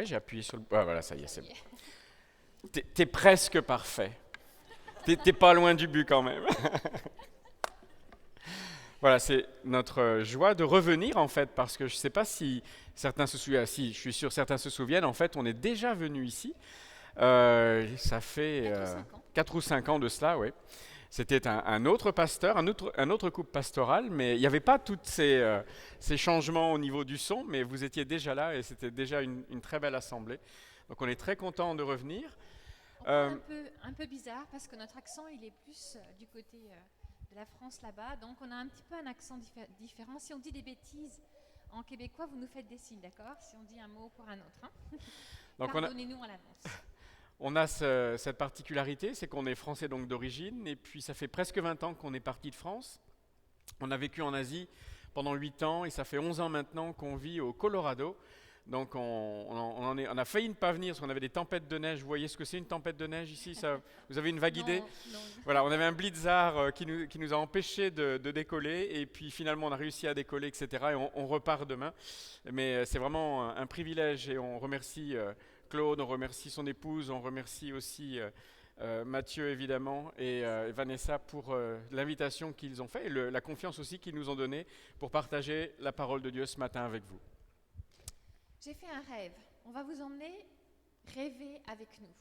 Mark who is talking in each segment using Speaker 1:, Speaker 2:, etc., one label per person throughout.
Speaker 1: Ouais, j'ai appuyé sur le... Ah, voilà, ça y est, c'est bon. T'es presque parfait. T'es pas loin du but quand même. Voilà, c'est notre joie de revenir en fait, parce que je ne sais pas si certains se souviennent, si je suis sûr certains se souviennent, en fait on est déjà venu ici, ça fait 4 ou 5 ans de cela, oui. C'était un autre pasteur, un autre couple pastoral, mais il n'y avait pas tous ces changements au niveau du son, mais vous étiez déjà là et c'était déjà une très belle assemblée. Donc on est très content de revenir.
Speaker 2: On parle un peu bizarre parce que notre accent il est plus du côté de la France là-bas, donc on a un petit peu un accent différent. Si on dit des bêtises en québécois, vous nous faites des signes, d'accord? Si on dit un mot pour un autre. Hein.
Speaker 1: Donc
Speaker 2: Pardonnez-nous à l'avance.
Speaker 1: on a cette particularité, c'est qu'on est français donc d'origine, et puis ça fait presque 20 ans qu'on est parti de France. On a vécu en Asie pendant 8 ans, et ça fait 11 ans maintenant qu'on vit au Colorado. Donc on a failli ne pas venir parce qu'on avait des tempêtes de neige. Vous voyez ce que c'est une tempête de neige ici ça, vous avez une vague idée?
Speaker 2: Non.
Speaker 1: Voilà, on avait un blizzard qui nous a empêchés de décoller et puis finalement on a réussi à décoller, etc. Et on repart demain. Mais c'est vraiment un privilège et on remercie Claude, on remercie son épouse, on remercie aussi Mathieu évidemment et Vanessa pour l'invitation qu'ils ont fait et la confiance aussi qu'ils nous ont donnée pour partager la parole de Dieu ce matin avec vous.
Speaker 2: J'ai fait un rêve. On va vous emmener rêver avec nous.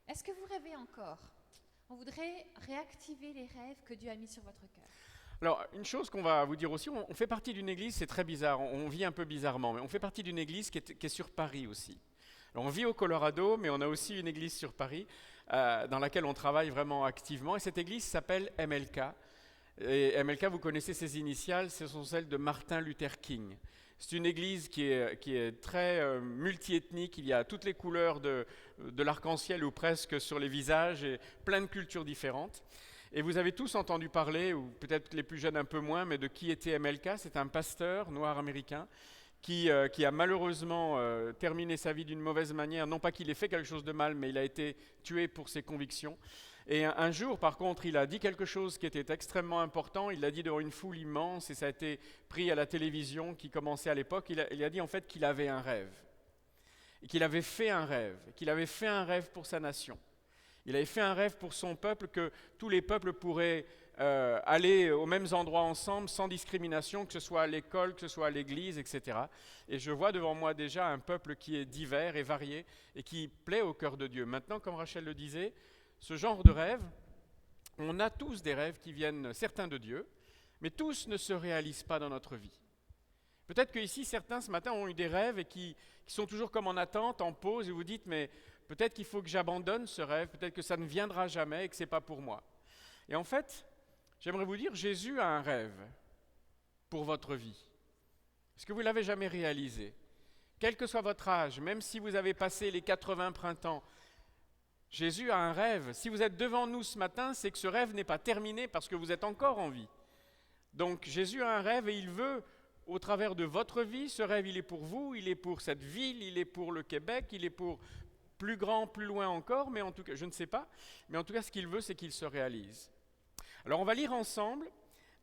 Speaker 2: Est-ce que vous rêvez encore? On voudrait réactiver les rêves que Dieu a mis sur votre cœur.
Speaker 1: Alors, une chose qu'on va vous dire aussi, on fait partie d'une église, c'est très bizarre, on vit un peu bizarrement, mais on fait partie d'une église qui est sur Paris aussi. Alors, on vit au Colorado, mais on a aussi une église sur Paris dans laquelle on travaille vraiment activement, et cette église s'appelle MLK. Et MLK, vous connaissez ses initiales, ce sont celles de Martin Luther King. C'est une église qui est très multiethnique, il y a toutes les couleurs de l'arc-en-ciel ou presque sur les visages et plein de cultures différentes. Et vous avez tous entendu parler, ou peut-être les plus jeunes un peu moins, mais de qui était MLK. C'est un pasteur noir américain qui a malheureusement terminé sa vie d'une mauvaise manière. Non pas qu'il ait fait quelque chose de mal, mais il a été tué pour ses convictions. Et un jour, par contre, il a dit quelque chose qui était extrêmement important. Il l'a dit devant une foule immense et ça a été pris à la télévision qui commençait à l'époque. Il a dit en fait qu'il avait un rêve. Et qu'il avait fait un rêve. Qu'il avait fait un rêve pour sa nation. Il avait fait un rêve pour son peuple, que tous les peuples pourraient aller aux mêmes endroits ensemble, sans discrimination, que ce soit à l'école, que ce soit à l'église, etc. Et je vois devant moi déjà un peuple qui est divers et varié et qui plaît au cœur de Dieu. Maintenant, comme Rachel le disait, ce genre de rêve, on a tous des rêves qui viennent, certains de Dieu, mais tous ne se réalisent pas dans notre vie. Peut-être qu'ici, certains ce matin ont eu des rêves et qui sont toujours comme en attente, en pause, et vous dites, mais peut-être qu'il faut que j'abandonne ce rêve, peut-être que ça ne viendra jamais et que ce n'est pas pour moi. Et en fait, j'aimerais vous dire, Jésus a un rêve pour votre vie. Est-ce que vous ne l'avez jamais réalisé? Quel que soit votre âge, même si vous avez passé les 80 printemps, Jésus a un rêve. Si vous êtes devant nous ce matin, c'est que ce rêve n'est pas terminé parce que vous êtes encore en vie. Donc Jésus a un rêve et il veut, au travers de votre vie, ce rêve il est pour vous, il est pour cette ville, il est pour le Québec, il est pour plus grand, plus loin encore, mais en tout cas, je ne sais pas, mais en tout cas ce qu'il veut c'est qu'il se réalise. Alors on va lire ensemble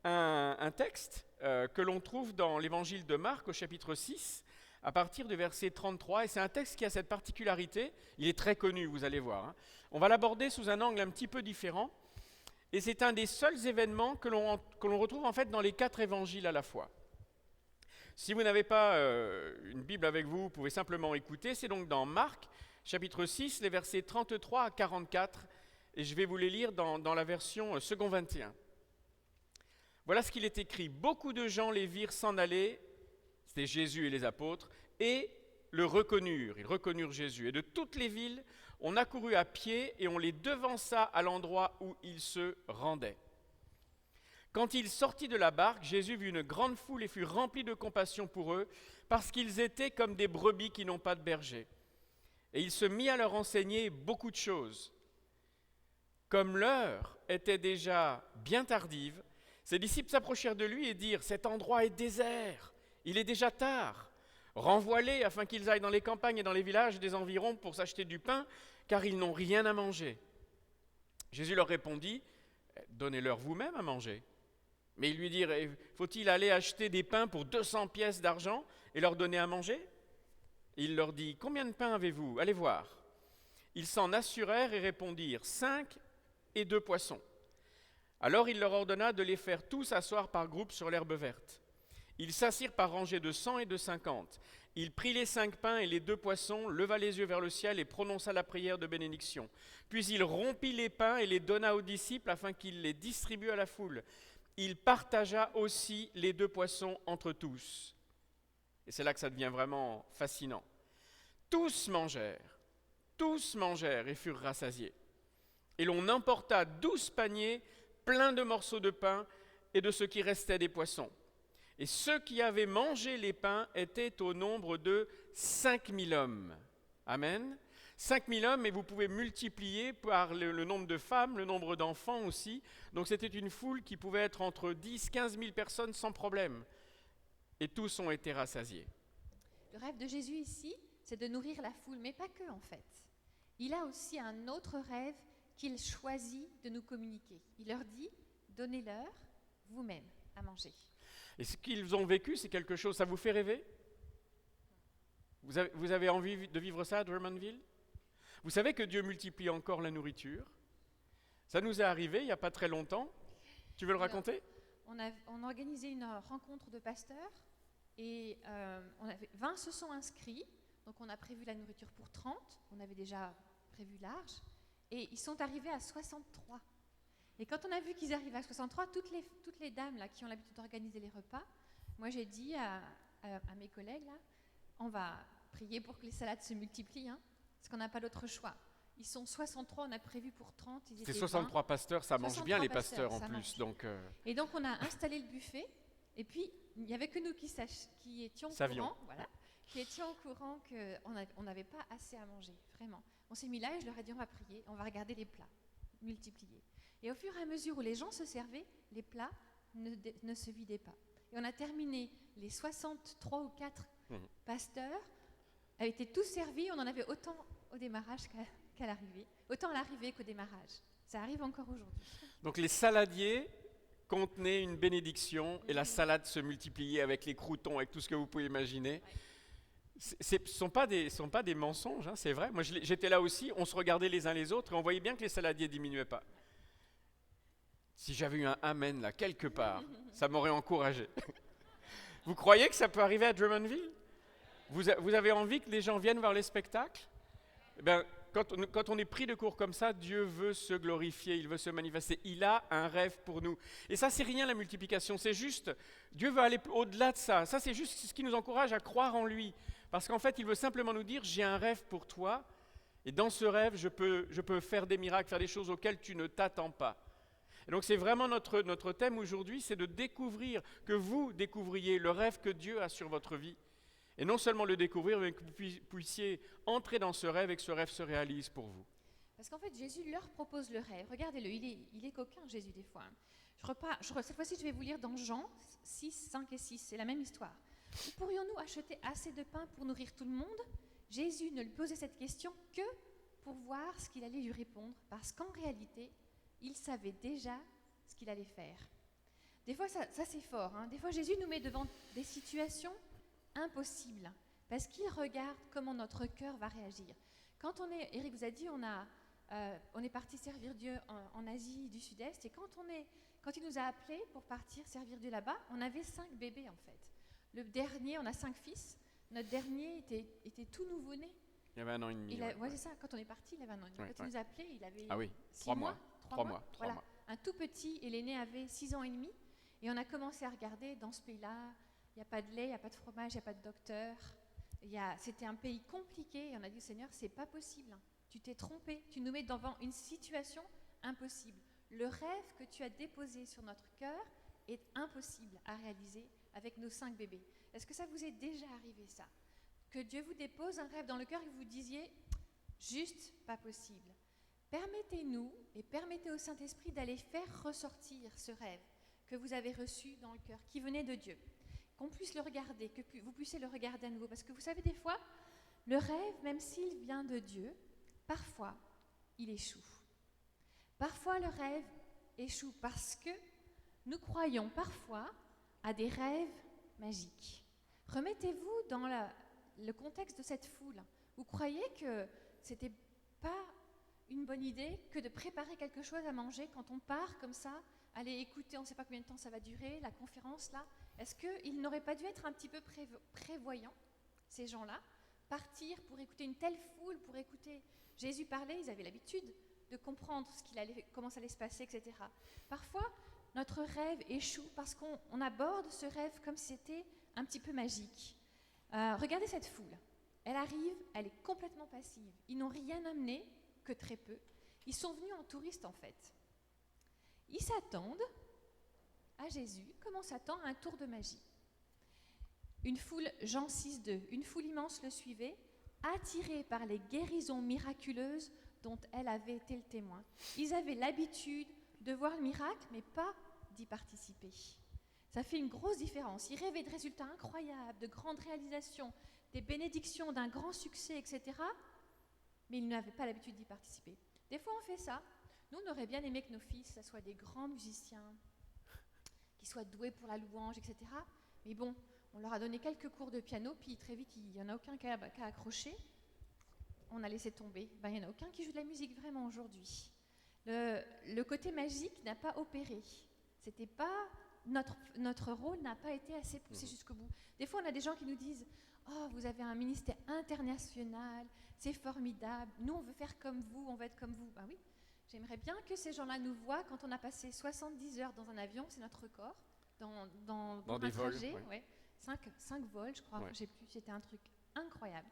Speaker 1: un texte que l'on trouve dans l'évangile de Marc au chapitre 6, à partir du verset 33, et c'est un texte qui a cette particularité, il est très connu, vous allez voir. Hein. On va l'aborder sous un angle un petit peu différent, et c'est un des seuls événements que l'on retrouve en fait dans les 4 évangiles à la fois. Si vous n'avez pas une Bible avec vous, vous pouvez simplement écouter, c'est donc dans Marc, chapitre 6, les versets 33 à 44, et je vais vous les lire dans la version second 21. Voilà ce qu'il est écrit. Beaucoup de gens les virent s'en aller, c'était Jésus et les apôtres, et le reconnurent, ils reconnurent Jésus. Et de toutes les villes, on accourut à pied et on les devança à l'endroit où ils se rendaient. Quand il sortit de la barque, Jésus vit une grande foule et fut rempli de compassion pour eux, parce qu'ils étaient comme des brebis qui n'ont pas de berger. Et il se mit à leur enseigner beaucoup de choses. Comme l'heure était déjà bien tardive, ses disciples s'approchèrent de lui et dirent « Cet endroit est désert, il est déjà tard. Renvoie-les afin qu'ils aillent dans les campagnes et dans les villages des environs pour s'acheter du pain, car ils n'ont rien à manger. » Jésus leur répondit « Donnez-leur vous-même à manger. » Mais ils lui dirent « Faut-il aller acheter des pains pour 200 pièces d'argent et leur donner à manger ?» Il leur dit, « Combien de pains avez-vous ? Allez voir. » Ils s'en assurèrent et répondirent, « 5 et 2 poissons. » Alors il leur ordonna de les faire tous asseoir par groupes sur l'herbe verte. Ils s'assirent par rangées de 100 et de 50. Il prit les 5 pains et les 2 poissons, leva les yeux vers le ciel et prononça la prière de bénédiction. Puis il rompit les pains et les donna aux disciples afin qu'ils les distribuent à la foule. Il partagea aussi les 2 poissons entre tous. Et c'est là que ça devient vraiment fascinant. Tous mangèrent et furent rassasiés. Et l'on emporta 12 paniers pleins de morceaux de pain et de ce qui restait des poissons. Et ceux qui avaient mangé les pains étaient au nombre de 5000 hommes. Amen. 5000 hommes, et vous pouvez multiplier par le nombre de femmes, le nombre d'enfants aussi. Donc c'était une foule qui pouvait être entre 10 000 15 000 personnes sans problème. Et tous ont été rassasiés.
Speaker 2: Le rêve de Jésus ici, c'est de nourrir la foule, mais pas que en fait. Il a aussi un autre rêve qu'il choisit de nous communiquer. Il leur dit, donnez-leur vous-même à manger.
Speaker 1: Et ce qu'ils ont vécu, c'est quelque chose, ça vous fait rêver ? Vous avez envie de vivre ça à Drummondville ? Vous savez que Dieu multiplie encore la nourriture ? Ça nous est arrivé il n'y a pas très longtemps. Tu veux le raconter ?
Speaker 2: On a organisé une rencontre de pasteurs et 20 se sont inscrits. Donc on a prévu la nourriture pour 30, on avait déjà prévu large. Et ils sont arrivés à 63. Et quand on a vu qu'ils arrivaient à 63, toutes les dames là, qui ont l'habitude d'organiser les repas, moi j'ai dit à mes collègues, là, on va prier pour que les salades se multiplient, hein, parce qu'on n'a pas d'autre choix. Ils sont 63, on a prévu pour 30.
Speaker 1: C'est 63 pasteurs, ça mange bien les pasteurs en plus.
Speaker 2: Et donc on a installé le buffet, et puis il n'y avait que nous qui étions au courant, qui étions au courant qu'on n'avait pas assez à manger, vraiment. On s'est mis là et je leur ai dit on va prier, on va regarder les plats, multiplier. Et au fur et à mesure où les gens se servaient, les plats ne se vidaient pas. Et on a terminé les 63 ou 4 pasteurs, avaient été tous servis, on en avait autant au démarrage qu'à l'arrivée, autant à l'arrivée qu'au démarrage. Ça arrive encore aujourd'hui. Donc
Speaker 1: les saladiers contenaient une bénédiction et la salade se multipliait avec les croûtons, avec tout ce que vous pouvez imaginer. Ouais. Ce ne sont pas des mensonges, hein, c'est vrai. Moi, j'étais là aussi, on se regardait les uns les autres et on voyait bien que les saladiers ne diminuaient pas. Si j'avais eu un amen là, quelque part, ça m'aurait encouragé. Vous croyez que ça peut arriver à Drummondville ? Vous avez envie que les gens viennent voir les spectacles ? Eh bien, quand on est pris de court comme ça, Dieu veut se glorifier, il veut se manifester. Il a un rêve pour nous. Et ça, c'est rien la multiplication, c'est juste, Dieu veut aller au-delà de ça. Ça, c'est juste ce qui nous encourage à croire en lui. Parce qu'en fait, il veut simplement nous dire, j'ai un rêve pour toi, et dans ce rêve, je peux faire des miracles, faire des choses auxquelles tu ne t'attends pas. Et donc c'est vraiment notre thème aujourd'hui, c'est de découvrir, que vous découvriez le rêve que Dieu a sur votre vie. Et non seulement le découvrir, mais que vous puissiez entrer dans ce rêve et que ce rêve se réalise pour vous.
Speaker 2: Parce qu'en fait, Jésus leur propose le rêve. Regardez-le, il est coquin, Jésus, des fois. Cette fois-ci, je vais vous lire dans Jean 6, 5 et 6. C'est la même histoire. Pourrions-nous acheter assez de pain pour nourrir tout le monde ? Jésus ne lui posait cette question que pour voir ce qu'il allait lui répondre, parce qu'en réalité, il savait déjà ce qu'il allait faire. Des fois, ça c'est fort. Hein. Des fois, Jésus nous met devant des situations impossibles, parce qu'il regarde comment notre cœur va réagir. Eric vous a dit, on est parti servir Dieu en Asie du Sud-Est, et quand il nous a appelés pour partir servir Dieu là-bas, on avait 5 bébés en fait. Le dernier, on a 5 fils, notre dernier était tout nouveau-né.
Speaker 1: Il avait 1 an et demi.
Speaker 2: C'est ça, quand on est parti, il avait 1 an et demi. Quand il nous a appelés, il avait
Speaker 1: 3 mois. 3 mois.
Speaker 2: Un tout petit, et l'aîné avait 6 ans et demi. Et on a commencé à regarder, dans ce pays-là, il n'y a pas de lait, il n'y a pas de fromage, il n'y a pas de docteur. C'était un pays compliqué, et on a dit, Seigneur, c'est pas possible. Tu t'es trompé, tu nous mets devant une situation impossible. Le rêve que tu as déposé sur notre cœur est impossible à réaliser avec nos 5 bébés. Est-ce que ça vous est déjà arrivé, ça ? Que Dieu vous dépose un rêve dans le cœur et que vous disiez, juste pas possible. Permettez-nous et permettez au Saint-Esprit d'aller faire ressortir ce rêve que vous avez reçu dans le cœur, qui venait de Dieu. Qu'on puisse le regarder, que vous puissiez le regarder à nouveau. Parce que vous savez, des fois, le rêve, même s'il vient de Dieu, parfois, il échoue. Parfois, le rêve échoue parce que nous croyons parfois à des rêves magiques. Remettez-vous dans le contexte de cette foule. Vous croyez que c'était pas une bonne idée que de préparer quelque chose à manger quand on part comme ça, aller écouter, on ne sait pas combien de temps ça va durer, la conférence là? Est-ce qu'ils n'auraient pas dû être un petit peu prévoyants, ces gens-là, partir pour écouter une telle foule, pour écouter Jésus parler? Ils avaient l'habitude de comprendre comment ça allait se passer, etc. Parfois, notre rêve échoue parce qu'on aborde ce rêve comme si c'était un petit peu magique. Regardez cette foule. Elle arrive, elle est complètement passive. Ils n'ont rien amené, que très peu. Ils sont venus en touristes en fait. Ils s'attendent à Jésus comme on s'attend à un tour de magie. Une foule, Jean 6,2, une foule immense le suivait, attirée par les guérisons miraculeuses dont elle avait été le témoin. Ils avaient l'habitude de voir le miracle, mais pas d'y participer. Ça fait une grosse différence. Ils rêvaient de résultats incroyables, de grandes réalisations, des bénédictions, d'un grand succès, etc. Mais ils n'avaient pas l'habitude d'y participer. Des fois, on fait ça. Nous, on aurait bien aimé que nos fils soient des grands musiciens, qu'ils soient doués pour la louange, etc. Mais bon, on leur a donné quelques cours de piano, puis très vite, il n'y en a aucun qui a accroché. On a laissé tomber. Il n'y en a aucun qui joue de la musique vraiment aujourd'hui. Le côté magique n'a pas opéré. C'était pas notre rôle n'a pas été assez poussé jusqu'au bout. Des fois, on a des gens qui nous disent « Oh, vous avez un ministère international, c'est formidable. Nous, on veut faire comme vous, on veut être comme vous. » Ben oui, j'aimerais bien que ces gens-là nous voient quand on a passé 70 heures dans un avion, c'est notre record, dans
Speaker 1: des
Speaker 2: un trajet.
Speaker 1: vols,
Speaker 2: Ouais. 5 vols, je crois,
Speaker 1: Ouais.
Speaker 2: j'ai plus, c'était un truc incroyable.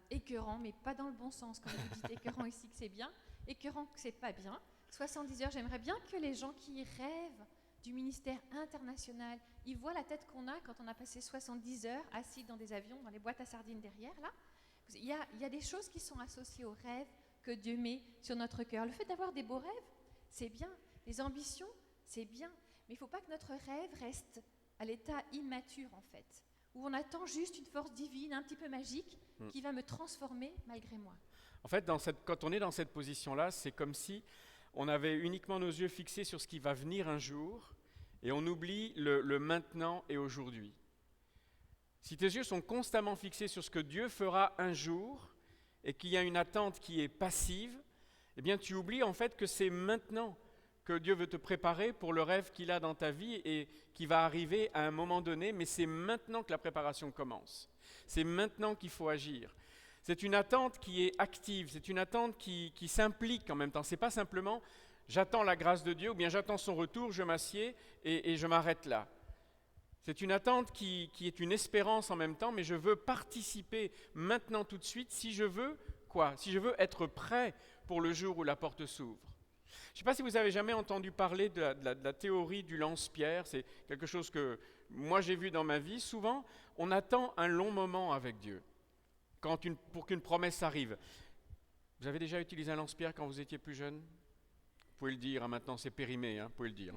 Speaker 2: Écœurant, mais pas dans le bon sens, comme vous dites, écœurant ici que c'est bien, écœurant que c'est pas bien. 70 heures, j'aimerais bien que les gens qui rêvent du ministère international, ils voient la tête qu'on a quand on a passé 70 heures assis dans des avions, dans les boîtes à sardines derrière, là. Il y a des choses qui sont associées aux rêves que Dieu met sur notre cœur. Le fait d'avoir des beaux rêves, c'est bien. Les ambitions, c'est bien. Mais il ne faut pas que notre rêve reste à l'état immature, en fait, où on attend juste une force divine, un petit peu magique, qui va me transformer malgré moi.
Speaker 1: En fait, quand on est dans cette position-là, c'est comme si on avait uniquement nos yeux fixés sur ce qui va venir un jour et on oublie le maintenant et aujourd'hui. Si tes yeux sont constamment fixés sur ce que Dieu fera un jour et qu'il y a une attente qui est passive, eh bien tu oublies en fait que c'est maintenant que Dieu veut te préparer pour le rêve qu'il a dans ta vie et qui va arriver à un moment donné, mais c'est maintenant que la préparation commence. C'est maintenant qu'il faut agir. C'est une attente qui est active, c'est une attente qui s'implique en même temps. Ce n'est pas simplement « j'attends la grâce de Dieu » ou bien « j'attends son retour, je m'assieds et je m'arrête là ». C'est une attente qui est une espérance en même temps, mais je veux participer maintenant tout de suite si je veux quoi ? Si je veux être prêt pour le jour où la porte s'ouvre. Je ne sais pas si vous avez jamais entendu parler de la théorie du lance-pierre, c'est quelque chose que moi j'ai vu dans ma vie. Souvent, on attend un long moment avec Dieu pour qu'une promesse arrive. Vous avez déjà utilisé un lance-pierre quand vous étiez plus jeune ? Vous pouvez le dire, hein, maintenant c'est périmé, vous pouvez le dire.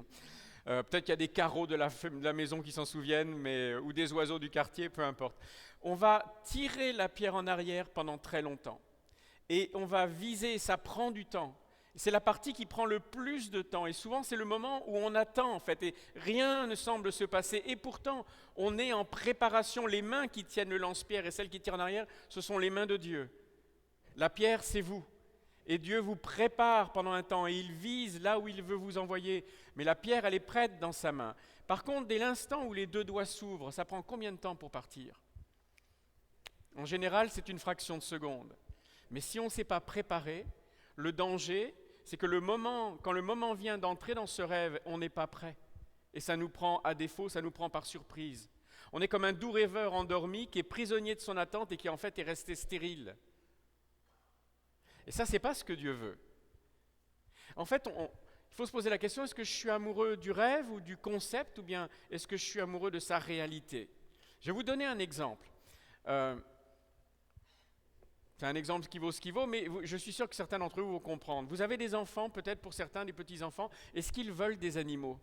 Speaker 1: Peut-être qu'il y a des carreaux de la maison qui s'en souviennent, ou des oiseaux du quartier, peu importe. On va tirer la pierre en arrière pendant très longtemps. Et on va viser, ça prend du temps. C'est la partie qui prend le plus de temps. Et souvent, c'est le moment où on attend, en fait. Et rien ne semble se passer. Et pourtant, on est en préparation. Les mains qui tiennent le lance-pierre et celles qui tirent en arrière, ce sont les mains de Dieu. La pierre, c'est vous. Et Dieu vous prépare pendant un temps et il vise là où il veut vous envoyer. Mais la pierre, elle est prête dans sa main. Par contre, dès l'instant où les deux doigts s'ouvrent, ça prend combien de temps pour partir ? En général, c'est une fraction de seconde. Mais si on ne s'est pas préparé, le danger, c'est que quand le moment vient d'entrer dans ce rêve, on n'est pas prêt. Et ça nous prend à défaut, ça nous prend par surprise. On est comme un doux rêveur endormi qui est prisonnier de son attente et qui en fait est resté stérile. Et ça, ce n'est pas ce que Dieu veut. En fait, il faut se poser la question, est-ce que je suis amoureux du rêve ou du concept, ou bien est-ce que je suis amoureux de sa réalité ? Je vais vous donner un exemple. C'est un exemple qui vaut ce qui vaut, mais je suis sûr que certains d'entre vous vont comprendre. Vous avez des enfants, peut-être pour certains, des petits-enfants. Est-ce qu'ils veulent des animaux ?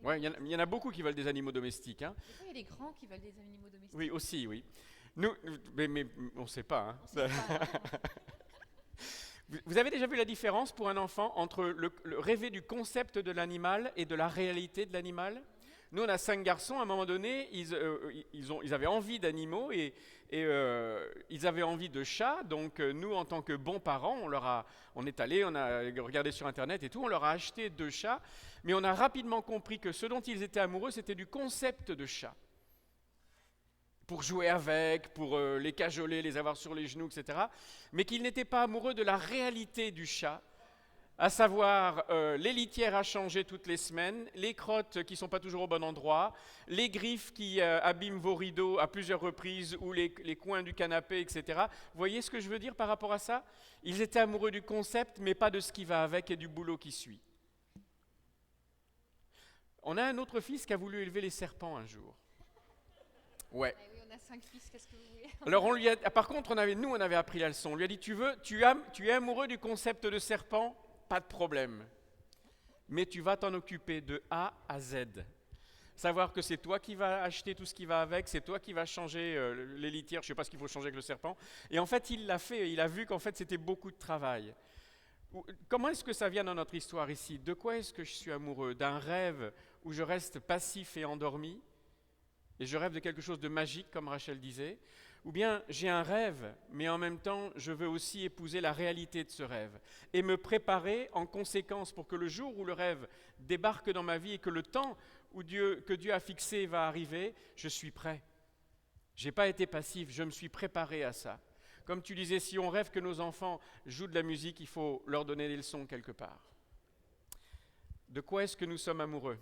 Speaker 1: Oui, il y en a beaucoup qui veulent des animaux domestiques.
Speaker 2: Des fois, il y a des grands qui veulent des animaux domestiques.
Speaker 1: Oui, aussi, oui. Mais on ne sait pas.
Speaker 2: On sait pas.
Speaker 1: Vous avez déjà vu la différence pour un enfant entre le rêver du concept de l'animal et de la réalité de l'animal ? Nous, on a 5 garçons. À un moment donné, ils avaient envie d'animaux et ils avaient envie de chats. Donc, nous, en tant que bons parents, on est allés, on a regardé sur Internet et tout. On leur a acheté 2 chats. Mais on a rapidement compris que ce dont ils étaient amoureux, c'était du concept de chat. Pour jouer avec, pour les cajoler, les avoir sur les genoux, etc. Mais qu'ils n'étaient pas amoureux de la réalité du chat, à savoir les litières à changer toutes les semaines, les crottes qui ne sont pas toujours au bon endroit, les griffes qui abîment vos rideaux à plusieurs reprises ou les coins du canapé, etc. Vous voyez ce que je veux dire par rapport à ça? Ils étaient amoureux du concept, mais pas de ce qui va avec et du boulot qui suit. On a un autre fils qui a voulu élever les serpents un jour. Ouais.
Speaker 2: Oui, on a 5 fils, qu'est-ce que vous voulez?
Speaker 1: Alors par contre, nous on avait appris la leçon. On lui a dit, tu es amoureux du concept de serpent? Pas de problème. Mais tu vas t'en occuper de A à Z. Savoir que c'est toi qui vas acheter tout ce qui va avec, c'est toi qui vas changer les litières, je ne sais pas ce qu'il faut changer avec le serpent. Et en fait, il l'a fait, il a vu qu'en fait, c'était beaucoup de travail. Comment est-ce que ça vient dans notre histoire ici? De quoi est-ce que je suis amoureux? D'un rêve où je reste passif et endormi? Et je rêve de quelque chose de magique, comme Rachel disait? Ou bien j'ai un rêve, mais en même temps, je veux aussi épouser la réalité de ce rêve et me préparer en conséquence pour que le jour où le rêve débarque dans ma vie et que le temps que Dieu a fixé va arriver, je suis prêt. Je n'ai pas été passif, je me suis préparé à ça. Comme tu disais, si on rêve que nos enfants jouent de la musique, il faut leur donner des leçons quelque part. De quoi est-ce que nous sommes amoureux?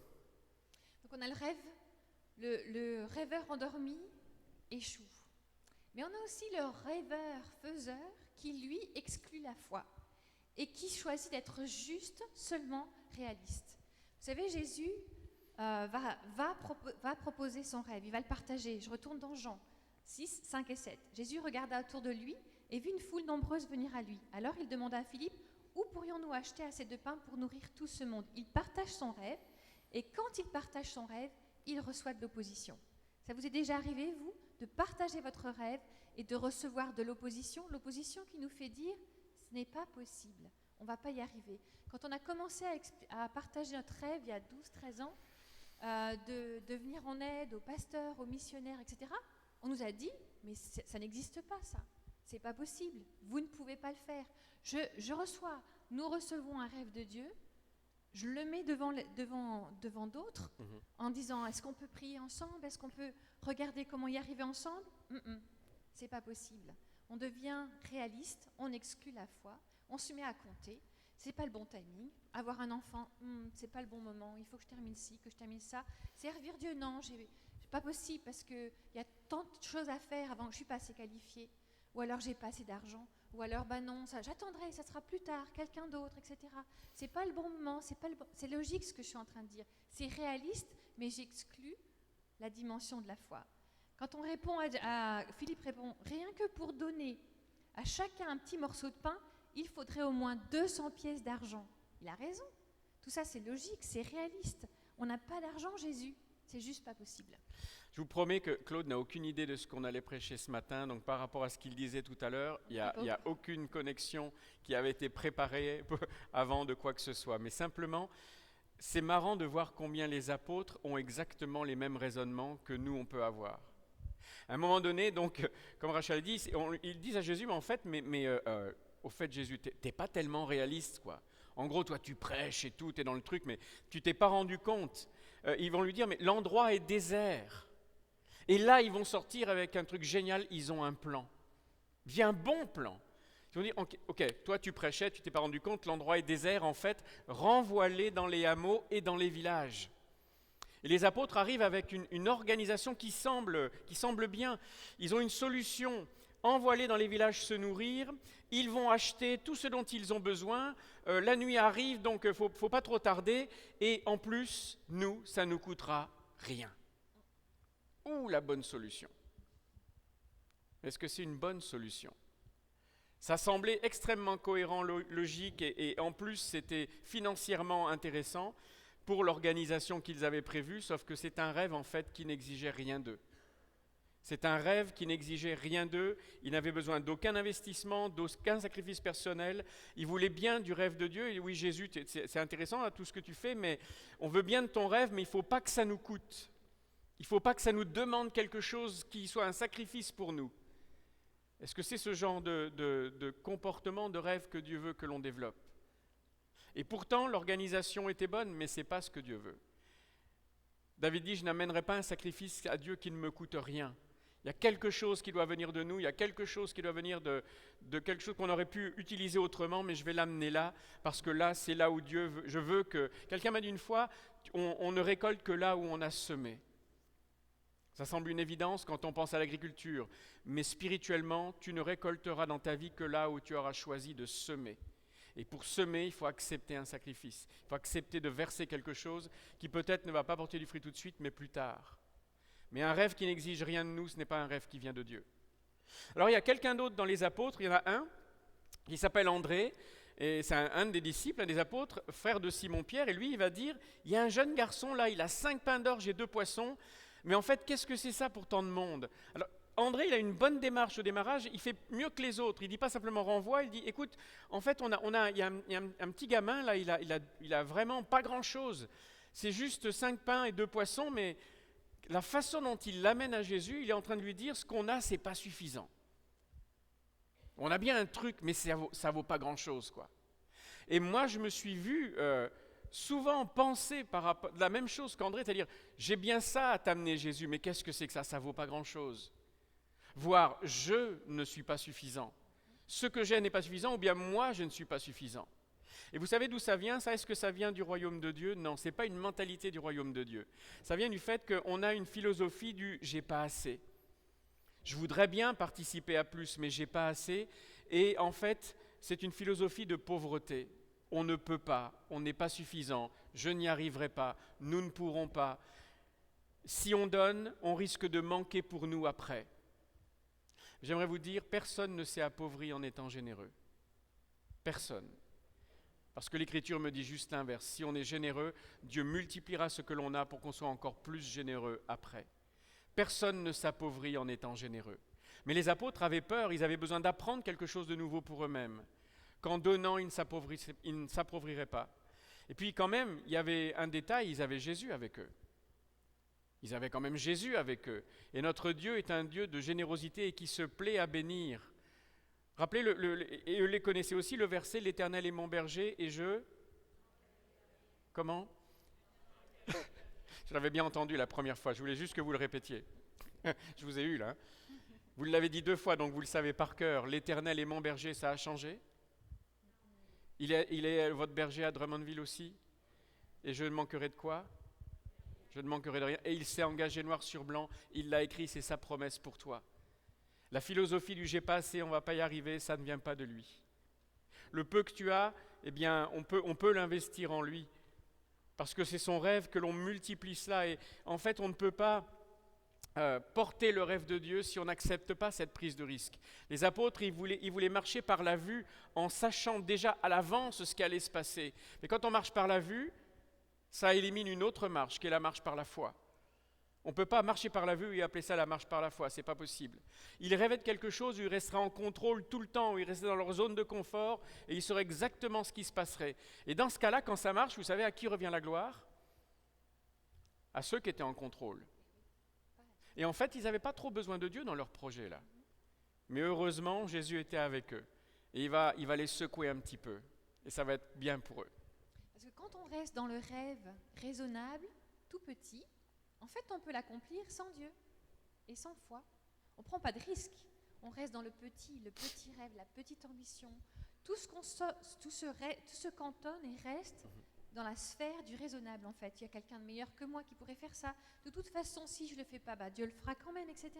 Speaker 2: Donc on a le rêve, le rêveur endormi échoue. Mais on a aussi le rêveur-faiseur qui, lui, exclut la foi et qui choisit d'être juste, seulement réaliste. Vous savez, Jésus va proposer son rêve, il va le partager. Je retourne dans Jean 6, 5 et 7. Jésus regarda autour de lui et vit une foule nombreuse venir à lui. Alors il demanda à Philippe, où pourrions-nous acheter assez de pain pour nourrir tout ce monde? Il partage son rêve et quand il partage son rêve, il reçoit de l'opposition. Ça vous est déjà arrivé, vous, de partager votre rêve et de recevoir de l'opposition qui nous fait dire « ce n'est pas possible, on ne va pas y arriver ». Quand on a commencé à partager notre rêve il y a 12-13 ans, de venir en aide aux pasteurs, aux missionnaires, etc., on nous a dit « mais ça n'existe pas ça, c'est pas possible, vous ne pouvez pas le faire ». Nous recevons un rêve de Dieu, je le mets devant d'autres en disant est-ce qu'on peut prier ensemble, est-ce qu'on peut regarder comment y arriver ensemble? C'est pas possible. On devient réaliste, on exclut la foi, on se met à compter. C'est pas le bon timing. Avoir un enfant, c'est pas le bon moment. Il faut que je termine ci, que je termine ça. Servir Dieu, non, c'est pas possible parce que il y a tant de choses à faire avant que je suis pas assez qualifiée. Ou alors j'ai pas assez d'argent. Ou alors non, ça j'attendrai, ça sera plus tard, quelqu'un d'autre, etc. C'est pas le bon moment, c'est logique ce que je suis en train de dire. C'est réaliste, mais j'exclus la dimension de la foi. Quand on répond Philippe répond, rien que pour donner à chacun un petit morceau de pain, il faudrait au moins 200 pièces d'argent. Il a raison. Tout ça, c'est logique, c'est réaliste. On n'a pas d'argent, Jésus. C'est juste pas possible.
Speaker 1: Je vous promets que Claude n'a aucune idée de ce qu'on allait prêcher ce matin. Donc, par rapport à ce qu'il disait tout à l'heure, il n'y a aucune connexion qui avait été préparée avant de quoi que ce soit. Mais simplement, c'est marrant de voir combien les apôtres ont exactement les mêmes raisonnements que nous, on peut avoir. À un moment donné, donc, comme Rachel dit, ils disent à Jésus, mais en fait, au fait, Jésus, t'es pas tellement réaliste, quoi. En gros, toi, tu prêches et tout, t'es dans le truc, mais tu t'es pas rendu compte. Ils vont lui dire, mais l'endroit est désert. Et là, ils vont sortir avec un truc génial, ils ont un plan. Bien bon plan. Ils vont dire, ok, toi, tu prêchais, tu t'es pas rendu compte, l'endroit est désert, en fait, renvoie-les dans les hameaux et dans les villages. Et les apôtres arrivent avec une organisation qui semble bien. Ils ont une solution. Envoie-les dans les villages se nourrir. Ils vont acheter tout ce dont ils ont besoin. La nuit arrive, donc faut pas trop tarder. Et en plus, ça nous coûtera rien. Ouh, la bonne solution. Est-ce que c'est une bonne solution? Ça semblait extrêmement cohérent, logique, et en plus, c'était financièrement intéressant pour l'organisation qu'ils avaient prévue, sauf que c'est un rêve en fait qui n'exigeait rien d'eux. C'est un rêve qui n'exigeait rien d'eux, ils n'avaient besoin d'aucun investissement, d'aucun sacrifice personnel. Ils voulaient bien du rêve de Dieu. Et oui, Jésus, c'est intéressant là, tout ce que tu fais, mais on veut bien de ton rêve, mais il ne faut pas que ça nous coûte. Il ne faut pas que ça nous demande quelque chose qui soit un sacrifice pour nous. Est-ce que c'est ce genre de comportement, de rêve que Dieu veut que l'on développe? Et pourtant, l'organisation était bonne, mais ce n'est pas ce que Dieu veut. David dit, je n'amènerai pas un sacrifice à Dieu qui ne me coûte rien. Il y a quelque chose qui doit venir de nous, il y a quelque chose qui doit venir de quelque chose qu'on aurait pu utiliser autrement, mais je vais l'amener là, parce que là, c'est là où Dieu veut. Je veux que... Quelqu'un m'a dit une fois, on ne récolte que là où on a semé. Ça semble une évidence quand on pense à l'agriculture, mais spirituellement, tu ne récolteras dans ta vie que là où tu auras choisi de semer. Et pour semer, il faut accepter un sacrifice. Il faut accepter de verser quelque chose qui peut-être ne va pas porter du fruit tout de suite, mais plus tard. Mais un rêve qui n'exige rien de nous, ce n'est pas un rêve qui vient de Dieu. Alors il y a quelqu'un d'autre dans les apôtres, il y en a un qui s'appelle André, et c'est un des disciples, un des apôtres, frère de Simon-Pierre, et lui il va dire, il y a un jeune garçon là, il a 5 pains d'orge et 2 poissons, mais en fait qu'est-ce que c'est ça pour tant de monde? Alors André, il a une bonne démarche au démarrage, il fait mieux que les autres, il ne dit pas simplement renvoie, il dit écoute, en fait il y a un petit gamin là, il a vraiment pas grand-chose, c'est juste 5 pains et 2 poissons, mais la façon dont il l'amène à Jésus, il est en train de lui dire ce qu'on a, c'est pas suffisant. On a bien un truc, mais ça vaut pas grand-chose, quoi. Et moi, je me suis vu souvent penser par rapport la même chose qu'André, c'est-à-dire j'ai bien ça à t'amener Jésus, mais qu'est-ce que c'est que ça vaut pas grand-chose. Voire je ne suis pas suffisant. Ce que j'ai n'est pas suffisant, ou bien moi je ne suis pas suffisant. Et vous savez d'où ça vient? Ça, est-ce que ça vient du royaume de Dieu? Non, ce n'est pas une mentalité du royaume de Dieu. Ça vient du fait qu'on a une philosophie du « j'ai pas assez ». Je voudrais bien participer à plus, mais j'ai pas assez. Et en fait, c'est une philosophie de pauvreté. On ne peut pas, on n'est pas suffisant, je n'y arriverai pas, nous ne pourrons pas. Si on donne, on risque de manquer pour nous après. J'aimerais vous dire, personne ne s'est appauvri en étant généreux. Personne. Parce que l'Écriture me dit juste l'inverse. Si on est généreux, Dieu multipliera ce que l'on a pour qu'on soit encore plus généreux après. Personne ne s'appauvrit en étant généreux. Mais les apôtres avaient peur, ils avaient besoin d'apprendre quelque chose de nouveau pour eux-mêmes. Qu'en donnant, ils ne s'appauvriraient pas. Et puis quand même, il y avait un détail, ils avaient Jésus avec eux. Ils avaient quand même Jésus avec eux. Et notre Dieu est un Dieu de générosité et qui se plaît à bénir. Rappelez, et eux les connaissaient aussi, le verset « L'Éternel est mon berger et je… » Comment? Je l'avais bien entendu la première fois, je voulais juste que vous le répétiez. Je vous ai eu là. Vous l'avez dit 2 fois, donc vous le savez par cœur. « L'Éternel est mon berger », ça a changé? Il est votre berger à Drummondville aussi? Et je ne manquerai de quoi? Je ne manquerai de rien. Et il s'est engagé noir sur blanc, il l'a écrit, c'est sa promesse pour toi. La philosophie du « j'ai pas assez, on ne va pas y arriver », ça ne vient pas de lui. Le peu que tu as, eh bien, on peut l'investir en lui. Parce que c'est son rêve que l'on multiplie cela. Et en fait, on ne peut pas porter le rêve de Dieu si on n'accepte pas cette prise de risque. Les apôtres, ils voulaient marcher par la vue en sachant déjà à l'avance ce qui allait se passer. Mais quand on marche par la vue, ça élimine une autre marche, qui est la marche par la foi. On ne peut pas marcher par la vue et appeler ça la marche par la foi, ce n'est pas possible. Ils rêvaient de quelque chose où ils resteraient en contrôle tout le temps, où ils resteraient dans leur zone de confort et ils sauraient exactement ce qui se passerait. Et dans ce cas-là, quand ça marche, vous savez à qui revient la gloire? À ceux qui étaient en contrôle. Et en fait, ils n'avaient pas trop besoin de Dieu dans leur projet là. Mais heureusement, Jésus était avec eux. Et il va les secouer un petit peu. Et ça va être bien pour eux.
Speaker 2: Parce que quand on reste dans le rêve raisonnable, tout petit, en fait, on peut l'accomplir sans Dieu et sans foi. On ne prend pas de risque. On reste dans le petit rêve, la petite ambition. Tout se cantonne et reste dans la sphère du raisonnable, en fait. Il y a quelqu'un de meilleur que moi qui pourrait faire ça. De toute façon, si je ne le fais pas, Dieu le fera quand même, etc.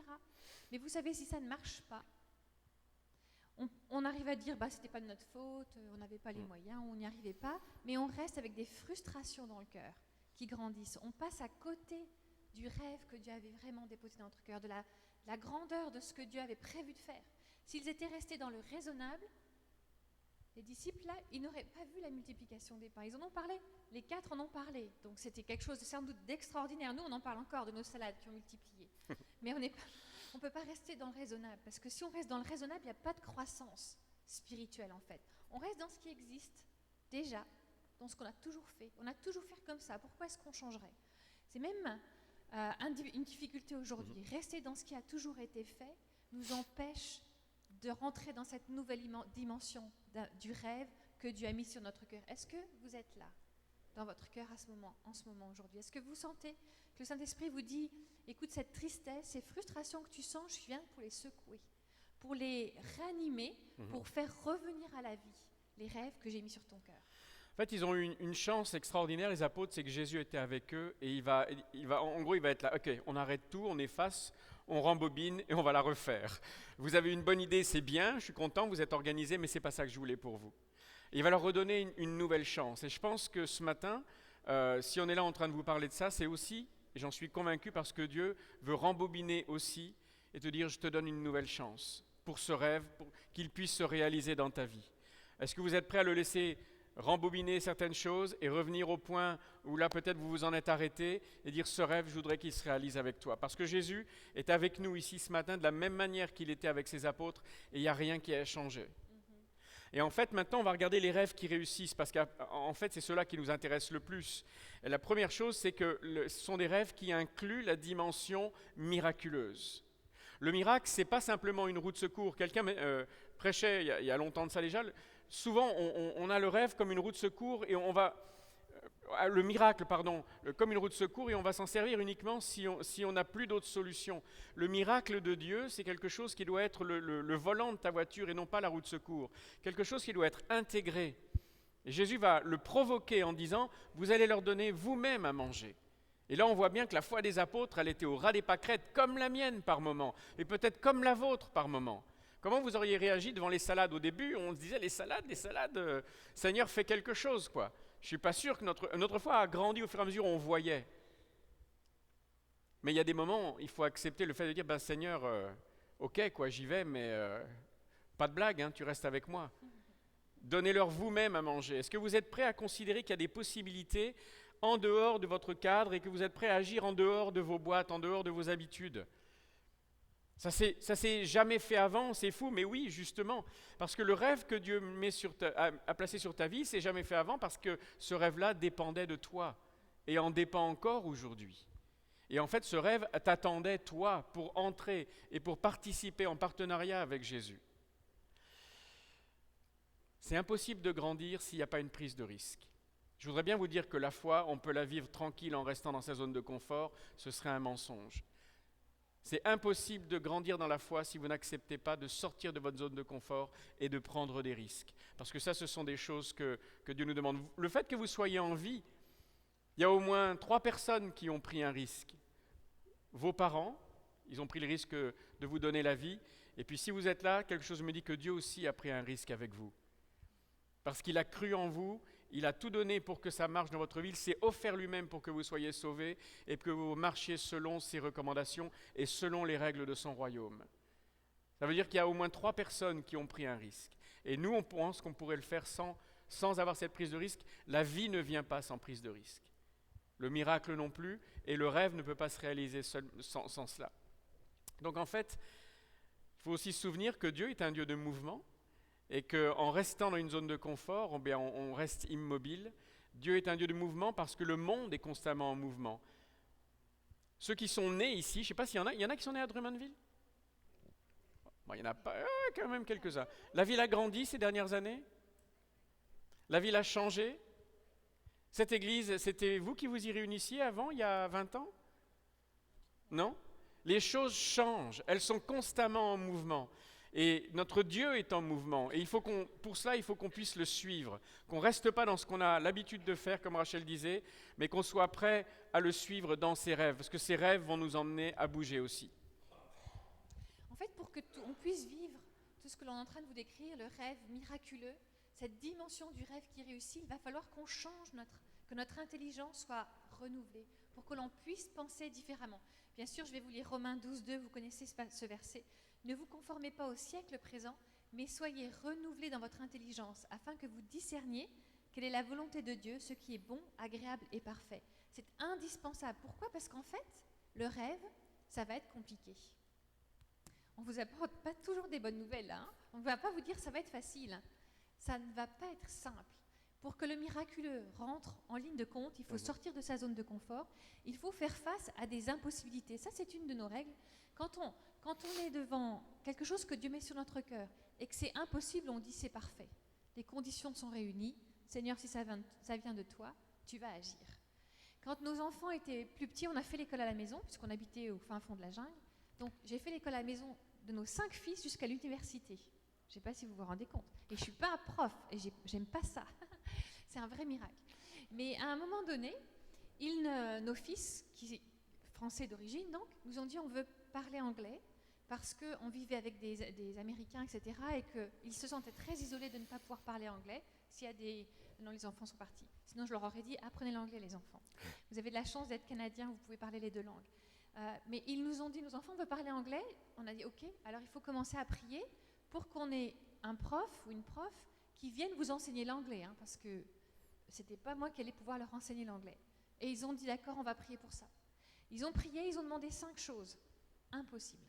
Speaker 2: Mais vous savez, si ça ne marche pas, on arrive à dire, ce n'était pas de notre faute, on n'avait pas les moyens, on n'y arrivait pas, mais on reste avec des frustrations dans le cœur qui grandissent. On passe à côté du rêve que Dieu avait vraiment déposé dans notre cœur, de la grandeur de ce que Dieu avait prévu de faire. S'ils étaient restés dans le raisonnable, les disciples, là, ils n'auraient pas vu la multiplication des pains. Ils en ont parlé, les 4 en ont parlé. Donc c'était quelque chose de sans doute d'extraordinaire. Nous, on en parle encore de nos salades qui ont multiplié. Mais On ne peut pas rester dans le raisonnable, parce que si on reste dans le raisonnable, il n'y a pas de croissance spirituelle en fait. On reste dans ce qui existe déjà, dans ce qu'on a toujours fait. On a toujours fait comme ça, pourquoi est-ce qu'on changerait? C'est même une difficulté aujourd'hui. Rester dans ce qui a toujours été fait nous empêche de rentrer dans cette nouvelle dimension du rêve que Dieu a mis sur notre cœur. Est-ce que vous êtes là, dans votre cœur en ce moment aujourd'hui? Est-ce que vous sentez que le Saint-Esprit vous dit, écoute, cette tristesse, ces frustrations que tu sens, je viens pour les secouer, pour les réanimer, pour faire revenir à la vie les rêves que j'ai mis sur ton cœur?
Speaker 1: En fait, ils ont eu une chance extraordinaire, les apôtres, c'est que Jésus était avec eux et il va être là. Ok, on arrête tout, on efface, on rembobine et on va la refaire. Vous avez une bonne idée, c'est bien, je suis content, vous êtes organisés, mais c'est pas ça que je voulais pour vous. Et il va leur redonner une nouvelle chance. Et je pense que ce matin, si on est là en train de vous parler de ça, c'est aussi, et j'en suis convaincu, parce que Dieu veut rembobiner aussi et te dire, je te donne une nouvelle chance pour ce rêve, pour qu'il puisse se réaliser dans ta vie. Est-ce que vous êtes prêts à le laisser rembobiner certaines choses et revenir au point où là peut-être vous vous en êtes arrêté et dire ce rêve, je voudrais qu'il se réalise avec toi. Parce que Jésus est avec nous ici ce matin de la même manière qu'il était avec ses apôtres et il n'y a rien qui a changé. Et en fait, maintenant, on va regarder les rêves qui réussissent parce qu'en fait, c'est ceux-là qui nous intéressent le plus. Et la première chose, c'est que ce sont des rêves qui incluent la dimension miraculeuse. Le miracle, ce n'est pas simplement une roue de secours. Quelqu'un prêchait il y a longtemps de ça déjà. Souvent, on a le rêve comme une roue de secours et on va... le miracle, pardon, comme une roue de secours et on va s'en servir uniquement si on n'a plus d'autres solutions. Le miracle de Dieu, c'est quelque chose qui doit être le volant de ta voiture et non pas la roue de secours. Quelque chose qui doit être intégré. Et Jésus va le provoquer en disant, vous allez leur donner vous-même à manger. Et là, on voit bien que la foi des apôtres, elle était au ras des pâquerettes, comme la mienne par moment, et peut-être comme la vôtre par moment. Comment vous auriez réagi devant les salades au début? On se disait, les salades, Seigneur, fais quelque chose, quoi. Je ne suis pas sûr que notre foi a grandi au fur et à mesure où on voyait. Mais il y a des moments, il faut accepter le fait de dire, ben Seigneur, ok, quoi, j'y vais, mais pas de blague, hein, tu restes avec moi. Donnez-leur vous-même à manger. Est-ce que vous êtes prêts à considérer qu'il y a des possibilités en dehors de votre cadre et que vous êtes prêts à agir en dehors de vos boîtes, en dehors de vos habitudes? Ça s'est jamais fait avant, c'est fou, mais oui, justement, parce que le rêve que Dieu a placé sur ta vie, c'est jamais fait avant parce que ce rêve-là dépendait de toi et en dépend encore aujourd'hui. Et en fait, ce rêve t'attendait, toi, pour entrer et pour participer en partenariat avec Jésus. C'est impossible de grandir s'il n'y a pas une prise de risque. Je voudrais bien vous dire que la foi, on peut la vivre tranquille en restant dans sa zone de confort, ce serait un mensonge. C'est impossible de grandir dans la foi si vous n'acceptez pas de sortir de votre zone de confort et de prendre des risques. Parce que ça, ce sont des choses que Dieu nous demande. Le fait que vous soyez en vie, il y a au moins 3 personnes qui ont pris un risque. Vos parents, ils ont pris le risque de vous donner la vie. Et puis si vous êtes là, quelque chose me dit que Dieu aussi a pris un risque avec vous. Parce qu'il a cru en vous, il a tout donné pour que ça marche dans votre vie, il s'est offert lui-même pour que vous soyez sauvés et que vous marchiez selon ses recommandations et selon les règles de son royaume. Ça veut dire qu'il y a au moins 3 personnes qui ont pris un risque. Et nous, on pense qu'on pourrait le faire sans avoir cette prise de risque. La vie ne vient pas sans prise de risque. Le miracle non plus, et le rêve ne peut pas se réaliser sans cela. Donc en fait, il faut aussi se souvenir que Dieu est un Dieu de mouvement, et qu'en restant dans une zone de confort, on reste immobile. Dieu est un Dieu de mouvement parce que le monde est constamment en mouvement. Ceux qui sont nés ici, je ne sais pas s'il y en a qui sont nés à Drummondville? Bon, il n'y en a pas, quand même quelques-uns. La ville a grandi ces dernières années? La ville a changé? Cette église, c'était vous qui vous y réunissiez avant, il y a 20 ans? Non? Les choses changent, elles sont constamment en mouvement. Et notre Dieu est en mouvement. Et pour cela, il faut qu'on puisse le suivre. Qu'on ne reste pas dans ce qu'on a l'habitude de faire, comme Rachel disait, mais qu'on soit prêt à le suivre dans ses rêves. Parce que ses rêves vont nous emmener à bouger aussi.
Speaker 2: En fait, pour qu'on puisse vivre tout ce que l'on est en train de vous décrire, le rêve miraculeux, cette dimension du rêve qui réussit, il va falloir qu'on change, que notre intelligence soit renouvelée, pour que l'on puisse penser différemment. Bien sûr, je vais vous lire Romains 12:2, vous connaissez ce verset. Ne vous conformez pas au siècle présent, mais soyez renouvelés dans votre intelligence, afin que vous discerniez quelle est la volonté de Dieu, ce qui est bon, agréable et parfait. C'est indispensable. Pourquoi? Parce qu'en fait, le rêve, ça va être compliqué. On ne vous apporte pas toujours des bonnes nouvelles. Hein. On ne va pas vous dire ça va être facile. Ça ne va pas être simple. Pour que le miraculeux rentre en ligne de compte, il faut sortir de sa zone de confort. Il faut faire face à des impossibilités. Ça, c'est une de nos règles. Quand on est devant quelque chose que Dieu met sur notre cœur et que c'est impossible, on dit c'est parfait. Les conditions sont réunies. Seigneur, si ça vient de toi, tu vas agir. Quand nos enfants étaient plus petits, on a fait l'école à la maison, puisqu'on habitait au fin fond de la jungle. Donc, j'ai fait l'école à la maison de nos 5 fils jusqu'à l'université. Je ne sais pas si vous vous rendez compte. Et je ne suis pas un prof, et j'aime pas ça. C'est un vrai miracle. Mais à un moment donné, nos fils, qui français d'origine, donc, nous ont dit on veut parler anglais, parce qu'on vivait avec des Américains, etc., et qu'ils se sentaient très isolés de ne pas pouvoir parler anglais. S'il y a des... Non, les enfants sont partis. Sinon, je leur aurais dit, apprenez l'anglais, les enfants. Vous avez de la chance d'être canadien, vous pouvez parler les 2 langues. Mais ils nous ont dit, nos enfants veulent parler anglais. On a dit, OK, alors il faut commencer à prier pour qu'on ait un prof ou une prof qui vienne vous enseigner l'anglais, hein, parce que c'était pas moi qui allais pouvoir leur enseigner l'anglais. Et ils ont dit, d'accord, on va prier pour ça. Ils ont prié, ils ont demandé 5 choses impossibles.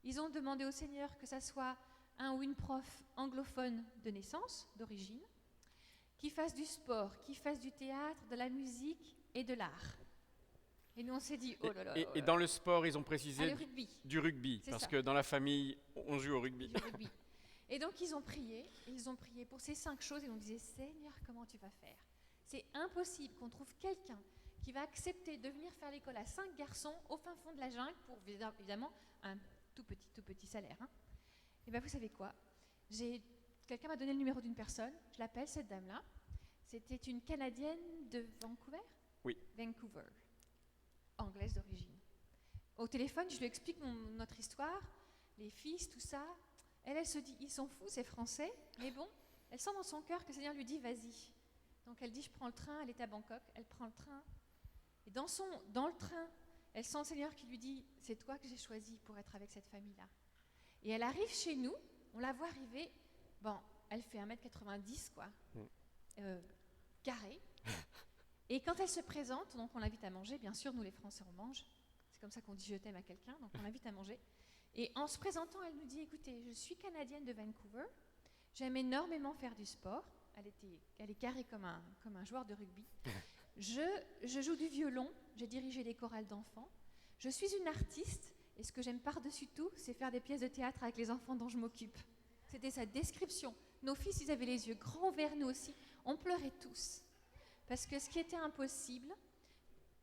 Speaker 2: Ils ont demandé au Seigneur que ça soit un ou une prof anglophone de naissance, d'origine, qui fasse du sport, qui fasse du théâtre, de la musique et de l'art. Et nous, on s'est dit, oh là là.
Speaker 1: Et dans le sport, ils ont précisé
Speaker 2: le rugby.
Speaker 1: Du rugby, parce
Speaker 2: ça.
Speaker 1: que dans la famille, on joue au rugby.
Speaker 2: Du rugby. Et donc, ils ont prié pour ces 5 choses, et on disait, Seigneur, comment tu vas faire? C'est impossible qu'on trouve quelqu'un qui va accepter de venir faire l'école à 5 garçons au fin fond de la jungle pour, évidemment, un tout petit salaire. Hein. Et bien, vous savez quoi? Quelqu'un m'a donné le numéro d'une personne, je l'appelle, cette dame-là. C'était une Canadienne de Vancouver?
Speaker 1: Oui.
Speaker 2: Vancouver, anglaise d'origine. Au téléphone, je lui explique notre histoire, les fils, tout ça. Elle se dit, ils sont fous, c'est français, mais bon, elle sent dans son cœur que le Seigneur lui dit, vas-y. Donc elle dit, je prends le train, elle est à Bangkok, elle prend le train. Et dans le train, elle sent le Seigneur qui lui dit, c'est toi que j'ai choisi pour être avec cette famille-là. Et elle arrive chez nous, on la voit arriver, bon, elle fait 1m90, quoi, carré. Et quand elle se présente, donc on l'invite à manger, bien sûr, nous les Français, on mange. C'est comme ça qu'on dit je t'aime à quelqu'un, donc on l'invite à manger. Et en se présentant, elle nous dit, écoutez, je suis canadienne de Vancouver, j'aime énormément faire du sport. Elle est carrée comme un joueur de rugby. Je joue du violon, j'ai dirigé des chorales d'enfants. Je suis une artiste, et ce que j'aime par-dessus tout, c'est faire des pièces de théâtre avec les enfants dont je m'occupe. C'était sa description. Nos fils, ils avaient les yeux grands ouverts, nous aussi. On pleurait tous. Parce que ce qui était impossible,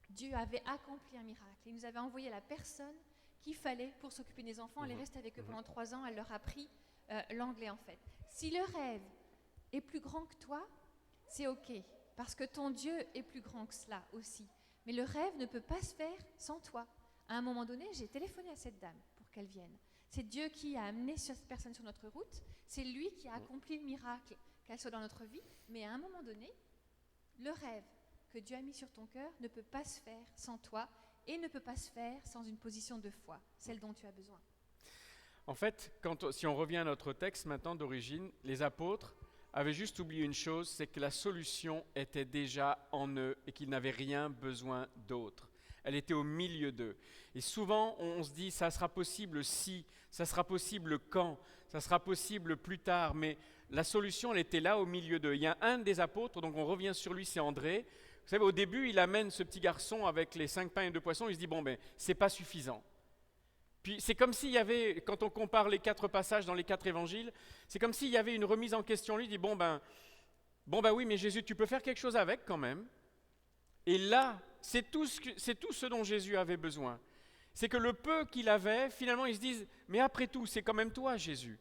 Speaker 2: Dieu avait accompli un miracle. Il nous avait envoyé la personne qu'il fallait pour s'occuper des enfants. Elle est restée avec eux pendant 3 ans, elle leur a appris l'anglais en fait. Si le rêve est plus grand que toi, c'est OK, parce que ton Dieu est plus grand que cela aussi. Mais le rêve ne peut pas se faire sans toi. À un moment donné, j'ai téléphoné à cette dame pour qu'elle vienne. C'est Dieu qui a amené cette personne sur notre route. C'est lui qui a accompli le miracle, qu'elle soit dans notre vie. Mais à un moment donné, le rêve que Dieu a mis sur ton cœur ne peut pas se faire sans toi et ne peut pas se faire sans une position de foi, celle dont tu as besoin.
Speaker 1: En fait, si on revient à notre texte maintenant d'origine, les apôtres avaient juste oublié une chose, c'est que la solution était déjà en eux et qu'ils n'avaient rien besoin d'autre. Elle était au milieu d'eux. Et souvent, on se dit, ça sera possible si, ça sera possible quand, ça sera possible plus tard, mais la solution, elle était là au milieu d'eux. Il y a un des apôtres, donc on revient sur lui, c'est André. Vous savez, au début, il amène ce petit garçon avec les 5 pains et 2 poissons, il se dit, bon, c'est pas suffisant. Puis c'est comme s'il y avait, quand on compare les 4 passages dans les 4 évangiles, c'est comme s'il y avait une remise en question. Lui dit, bon oui, mais Jésus, tu peux faire quelque chose avec quand même. Et là, c'est tout ce dont Jésus avait besoin. C'est que le peu qu'il avait, finalement, ils se disent, mais après tout, c'est quand même toi, Jésus.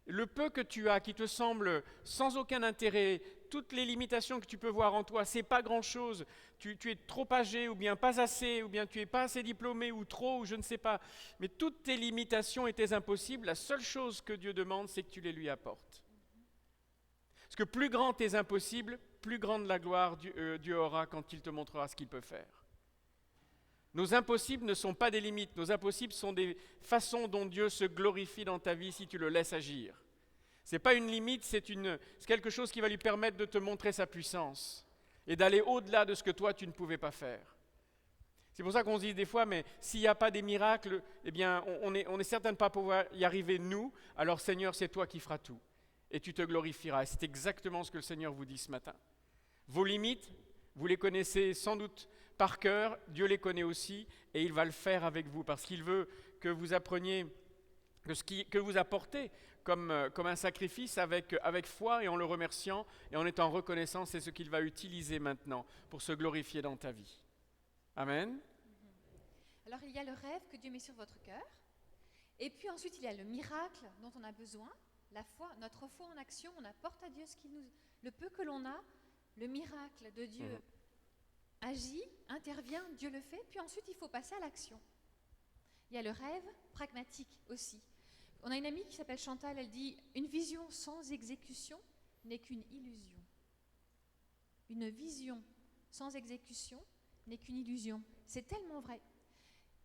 Speaker 1: Le peu que tu as, qui te semble sans aucun intérêt, toutes les limitations que tu peux voir en toi, c'est pas grand-chose. Tu es trop âgé, ou bien pas assez, ou bien tu es pas assez diplômé, ou trop, ou je ne sais pas. Mais toutes tes limitations et tes impossibles, la seule chose que Dieu demande, c'est que tu les lui apportes. Parce que plus grand tes impossibles, plus grande la gloire Dieu aura quand il te montrera ce qu'il peut faire. Nos impossibles ne sont pas des limites, nos impossibles sont des façons dont Dieu se glorifie dans ta vie si tu le laisses agir. Ce n'est pas une limite, c'est quelque chose qui va lui permettre de te montrer sa puissance et d'aller au-delà de ce que toi tu ne pouvais pas faire. C'est pour ça qu'on se dit des fois, mais s'il n'y a pas des miracles, eh bien, on est certain de ne pas pouvoir y arriver nous. Alors Seigneur, c'est toi qui feras tout. Et tu te glorifieras. Et c'est exactement ce que le Seigneur vous dit ce matin. Vos limites, vous les connaissez sans doute par cœur. Dieu les connaît aussi. Et il va le faire avec vous. Parce qu'il veut que vous appreniez que vous apportez comme un sacrifice avec foi et en le remerciant et en étant reconnaissant. C'est ce qu'il va utiliser maintenant pour se glorifier dans ta vie. Amen.
Speaker 2: Alors il y a le rêve que Dieu met sur votre cœur, et puis ensuite il y a le miracle dont on a besoin, la foi, notre foi en action, on apporte à Dieu le peu que l'on a, le miracle de Dieu agit, intervient, Dieu le fait, puis ensuite il faut passer à l'action. Il y a le rêve pragmatique aussi. On a une amie qui s'appelle Chantal, elle dit « Une vision sans exécution n'est qu'une illusion. Une vision sans exécution n'est qu'une illusion. » C'est tellement vrai.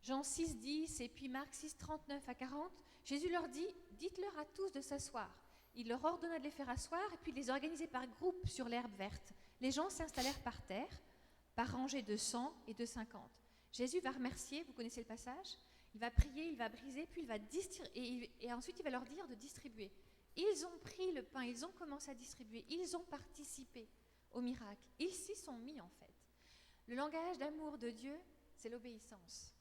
Speaker 2: Jean 6, 10 et puis Marc 6, 39 à 40, Jésus leur dit « Dites-leur à tous de s'asseoir. » Il leur ordonna de les faire asseoir et puis de les organiser par groupe sur l'herbe verte. Les gens s'installèrent par terre, par rangées de 100 et de 50. Jésus va remercier, vous connaissez le passage, il va prier, il va briser, puis il va distribuer, et ensuite il va leur dire de distribuer. Ils ont pris le pain, ils ont commencé à distribuer, ils ont participé au miracle. Ils s'y sont mis en fait. Le langage d'amour de Dieu, c'est l'obéissance.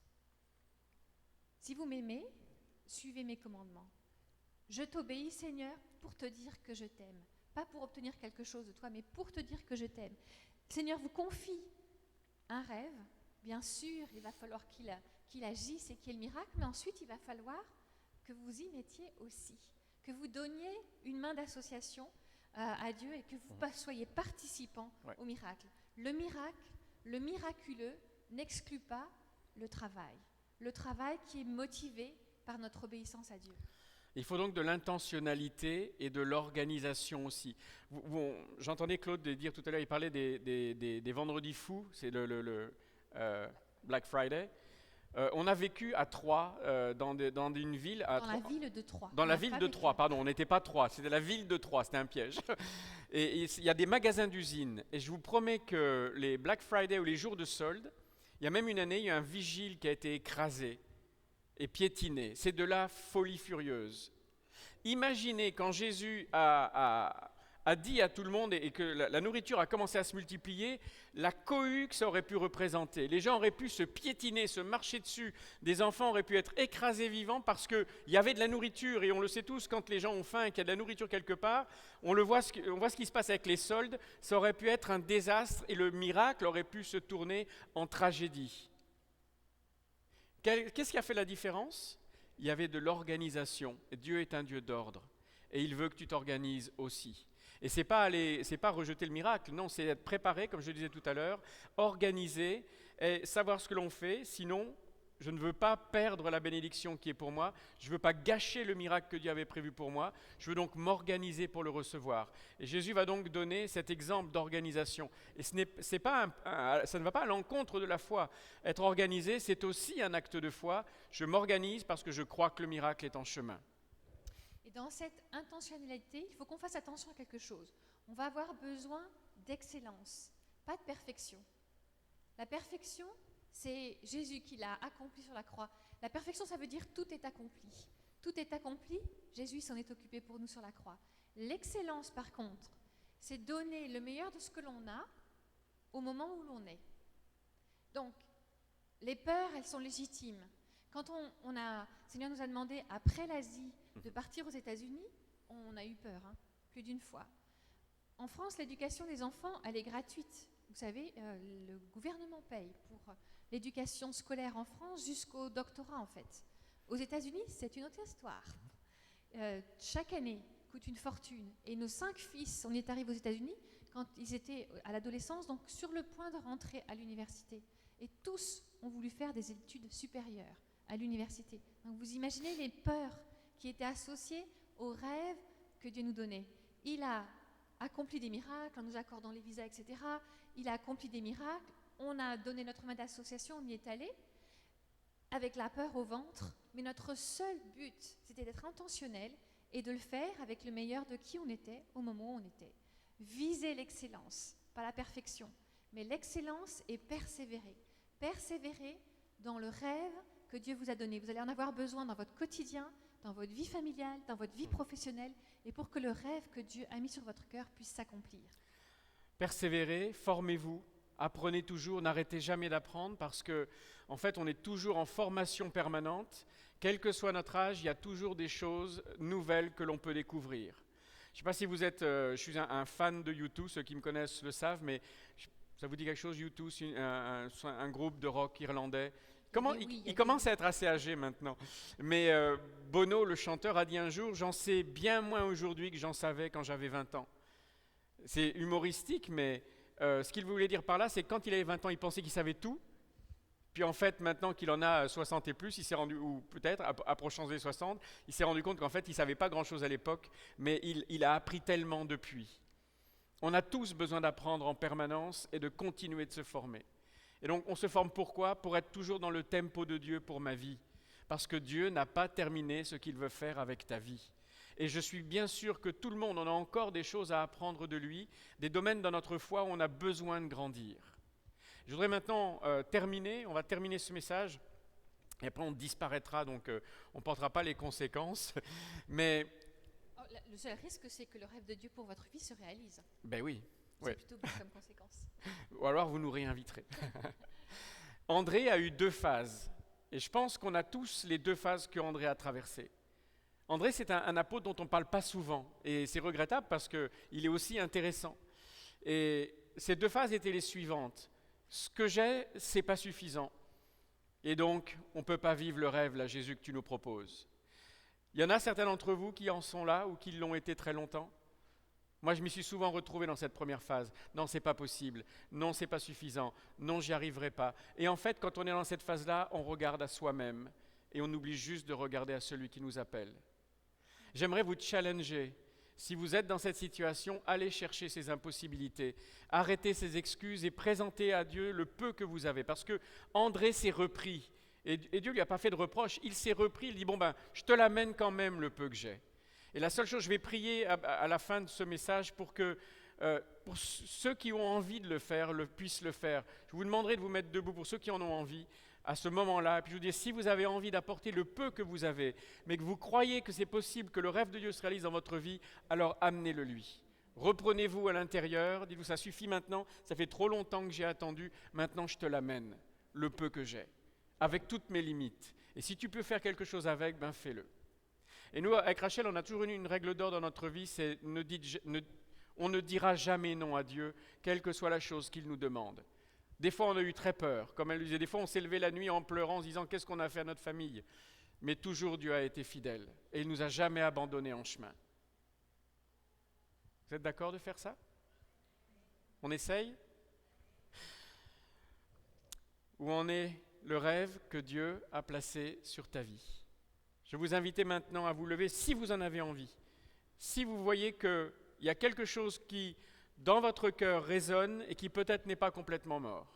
Speaker 2: Si vous m'aimez, suivez mes commandements. Je t'obéis, Seigneur, pour te dire que je t'aime. Pas pour obtenir quelque chose de toi, mais pour te dire que je t'aime. Seigneur vous confie un rêve. Bien sûr, il va falloir qu'il agisse et qu'il y ait le miracle, mais ensuite, il va falloir que vous y mettiez aussi. Que vous donniez une main d'association à Dieu et que vous soyez participants au miracle. Le miraculeux n'exclut pas le travail. Le travail qui est motivé par notre obéissance à Dieu.
Speaker 1: Il faut donc de l'intentionnalité et de l'organisation aussi. J'entendais Claude dire tout à l'heure, il parlait des vendredis fous, c'est le Black Friday. On a vécu à Troyes, dans une ville...
Speaker 2: la ville de Troyes.
Speaker 1: Dans la ville de Troyes, pardon, on n'était pas Troyes, c'était la ville de Troyes, c'était un piège. Et il y a des magasins d'usines, et je vous promets que les Black Friday ou les jours de solde, il y a même une année, il y a un vigile qui a été écrasé et piétiné. C'est de la folie furieuse. Imaginez quand Jésus a dit à tout le monde et que la nourriture a commencé à se multiplier, la cohue que ça aurait pu représenter. Les gens auraient pu se piétiner, se marcher dessus. Des enfants auraient pu être écrasés vivants parce qu'il y avait de la nourriture. Et on le sait tous, quand les gens ont faim et qu'il y a de la nourriture quelque part, on voit ce qui se passe avec les soldes. Ça aurait pu être un désastre et le miracle aurait pu se tourner en tragédie. Qu'est-ce qui a fait la différence ? Il y avait de l'organisation. Dieu est un Dieu d'ordre. Et il veut que tu t'organises aussi. Et c'est pas rejeter le miracle, non, c'est être préparé, comme je le disais tout à l'heure, organiser et savoir ce que l'on fait. Sinon, je ne veux pas perdre la bénédiction qui est pour moi. Je ne veux pas gâcher le miracle que Dieu avait prévu pour moi. Je veux donc m'organiser pour le recevoir. Et Jésus va donc donner cet exemple d'organisation. Et ça ne va pas à l'encontre de la foi. Être organisé, c'est aussi un acte de foi. Je m'organise parce que je crois que le miracle est en chemin.
Speaker 2: Et dans cette intentionnalité, il faut qu'on fasse attention à quelque chose. On va avoir besoin d'excellence, pas de perfection. La perfection, c'est Jésus qui l'a accompli sur la croix. La perfection, ça veut dire tout est accompli. Tout est accompli, Jésus s'en est occupé pour nous sur la croix. L'excellence, par contre, c'est donner le meilleur de ce que l'on a au moment où l'on est. Donc, les peurs, elles sont légitimes. Quand le Seigneur nous a demandé, après l'Asie, de partir aux États-Unis, on a eu peur, plus d'une fois. En France, l'éducation des enfants, elle est gratuite. Vous savez, le gouvernement paye pour l'éducation scolaire en France jusqu'au doctorat, en fait. Aux États-Unis, c'est une autre histoire. Chaque année coûte une fortune. Et nos 5 fils, on est arrivés aux États-Unis quand ils étaient à l'adolescence, donc sur le point de rentrer à l'université. Et tous ont voulu faire des études supérieures à l'université. Donc vous imaginez les peurs qui étaient associées aux rêves que Dieu nous donnait. Il a accompli des miracles en nous accordant les visas, etc. Il a accompli des miracles. On a donné notre main d'association, on y est allé avec la peur au ventre. Mais notre seul but, c'était d'être intentionnel et de le faire avec le meilleur de qui on était au moment où on était. Viser l'excellence, pas la perfection, mais l'excellence et persévérer. persévérez dans le rêve que Dieu vous a donné. Vous allez en avoir besoin dans votre quotidien, dans votre vie familiale, dans votre vie professionnelle, et pour que le rêve que Dieu a mis sur votre cœur puisse s'accomplir.
Speaker 1: Persévérez, formez-vous, apprenez toujours, n'arrêtez jamais d'apprendre parce que, en fait, on est toujours en formation permanente. Quel que soit notre âge, il y a toujours des choses nouvelles que l'on peut découvrir. Je ne sais pas si vous êtes, je suis un fan de U2, ceux qui me connaissent le savent, mais ça vous dit quelque chose, U2, c'est un groupe de rock irlandais. Il commence à être assez âgé maintenant. Mais Bono, le chanteur, a dit un jour, j'en sais bien moins aujourd'hui que j'en savais quand j'avais 20 ans. C'est humoristique, mais ce qu'il voulait dire par là, c'est que quand il avait 20 ans, il pensait qu'il savait tout. Puis en fait, maintenant qu'il en a 60 et plus, il s'est rendu, ou peut-être approchant des 60, il s'est rendu compte qu'en fait, il ne savait pas grand-chose à l'époque, mais il a appris tellement depuis. On a tous besoin d'apprendre en permanence et de continuer de se former. Et donc, on se forme pourquoi ? Pour être toujours dans le tempo de Dieu pour ma vie. Parce que Dieu n'a pas terminé ce qu'il veut faire avec ta vie. Et je suis bien sûr que tout le monde, on a encore des choses à apprendre de lui, des domaines dans notre foi où on a besoin de grandir. Je voudrais maintenant terminer, on va terminer ce message, et après on disparaîtra, donc on ne portera pas les conséquences, mais...
Speaker 2: Le seul risque, c'est que le rêve de Dieu pour votre vie se réalise.
Speaker 1: Ben oui.
Speaker 2: C'est plutôt bon comme conséquence.
Speaker 1: Ou alors vous nous réinviterez. André a eu 2 phases, et je pense qu'on a tous les 2 phases que André a traversées. André, c'est un apôtre dont on ne parle pas souvent, et c'est regrettable parce qu'il est aussi intéressant. Et ces 2 phases étaient les suivantes. Ce que j'ai, c'est pas suffisant. Et donc, on ne peut pas vivre le rêve, là, Jésus, que tu nous proposes. Il y en a certains d'entre vous qui en sont là ou qui l'ont été très longtemps. Moi, je m'y suis souvent retrouvé dans cette première phase. Non, c'est pas possible. Non, c'est pas suffisant. Non, j'y arriverai pas. Et en fait, quand on est dans cette phase-là, on regarde à soi-même et on oublie juste de regarder à celui qui nous appelle. J'aimerais vous challenger. Si vous êtes dans cette situation, allez chercher ces impossibilités, arrêtez ces excuses et présentez à Dieu le peu que vous avez. Parce que André s'est repris et Dieu lui a pas fait de reproche. Il s'est repris, il dit je te l'amène quand même le peu que j'ai. Et la seule chose, je vais prier à la fin de ce message pour que pour ceux qui ont envie de le faire, puissent le faire. Je vous demanderai de vous mettre debout pour ceux qui en ont envie à ce moment-là. Et puis je vous dis, si vous avez envie d'apporter le peu que vous avez, mais que vous croyez que c'est possible que le rêve de Dieu se réalise dans votre vie, alors amenez-le lui. Reprenez-vous à l'intérieur, dites-vous, ça suffit maintenant, ça fait trop longtemps que j'ai attendu, maintenant je te l'amène, le peu que j'ai, avec toutes mes limites. Et si tu peux faire quelque chose avec, fais-le. Et nous, avec Rachel, on a toujours une règle d'or dans notre vie, c'est on ne dira jamais non à Dieu, quelle que soit la chose qu'il nous demande. Des fois, on a eu très peur, comme elle disait, des fois on s'est levé la nuit en pleurant, en se disant qu'est-ce qu'on a fait à notre famille. Mais toujours Dieu a été fidèle et il ne nous a jamais abandonnés en chemin. Vous êtes d'accord de faire ça ? On essaye ? Où en est le rêve que Dieu a placé sur ta vie ? Je vais vous inviter maintenant à vous lever si vous en avez envie. Si vous voyez qu'il y a quelque chose qui, dans votre cœur, résonne et qui peut-être n'est pas complètement mort.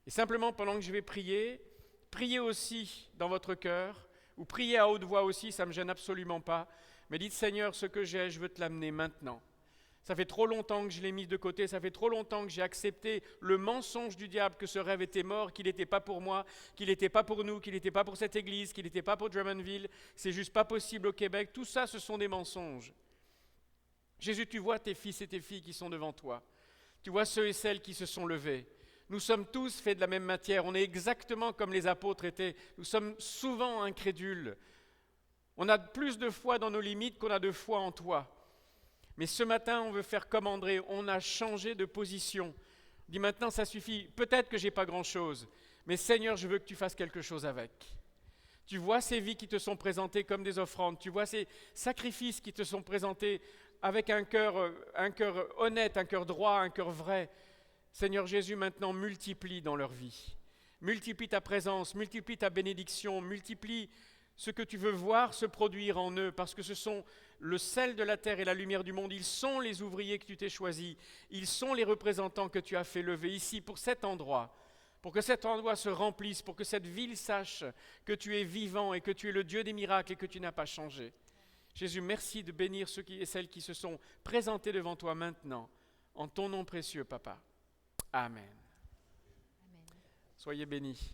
Speaker 1: Et simplement, pendant que je vais prier, priez aussi dans votre cœur, ou priez à haute voix aussi, ça ne me gêne absolument pas. Mais dites, Seigneur, ce que j'ai, je veux te l'amener maintenant. Ça fait trop longtemps que je l'ai mis de côté, ça fait trop longtemps que j'ai accepté le mensonge du diable que ce rêve était mort, qu'il n'était pas pour moi, qu'il n'était pas pour nous, qu'il n'était pas pour cette église, qu'il n'était pas pour Drummondville, c'est juste pas possible au Québec. Tout ça, ce sont des mensonges. Jésus, tu vois tes fils et tes filles qui sont devant toi. Tu vois ceux et celles qui se sont levés. Nous sommes tous faits de la même matière, on est exactement comme les apôtres étaient. Nous sommes souvent incrédules. On a plus de foi dans nos limites qu'on a de foi en toi. Mais ce matin, on veut faire comme André, on a changé de position. On dit maintenant, ça suffit, peut-être que je n'ai pas grand-chose, mais Seigneur, je veux que tu fasses quelque chose avec. Tu vois ces vies qui te sont présentées comme des offrandes, tu vois ces sacrifices qui te sont présentés avec un cœur honnête, un cœur droit, un cœur vrai. Seigneur Jésus, maintenant, multiplie dans leur vie. Multiplie ta présence, multiplie ta bénédiction, multiplie ce que tu veux voir se produire en eux, parce que ce sont le sel de la terre et la lumière du monde. Ils sont les ouvriers que tu t'es choisis. Ils sont les représentants que tu as fait lever ici pour cet endroit, pour que cet endroit se remplisse, pour que cette ville sache que tu es vivant et que tu es le Dieu des miracles et que tu n'as pas changé. Jésus, merci de bénir ceux et celles qui se sont présentés devant toi maintenant, en ton nom précieux, Papa. Amen. Soyez bénis.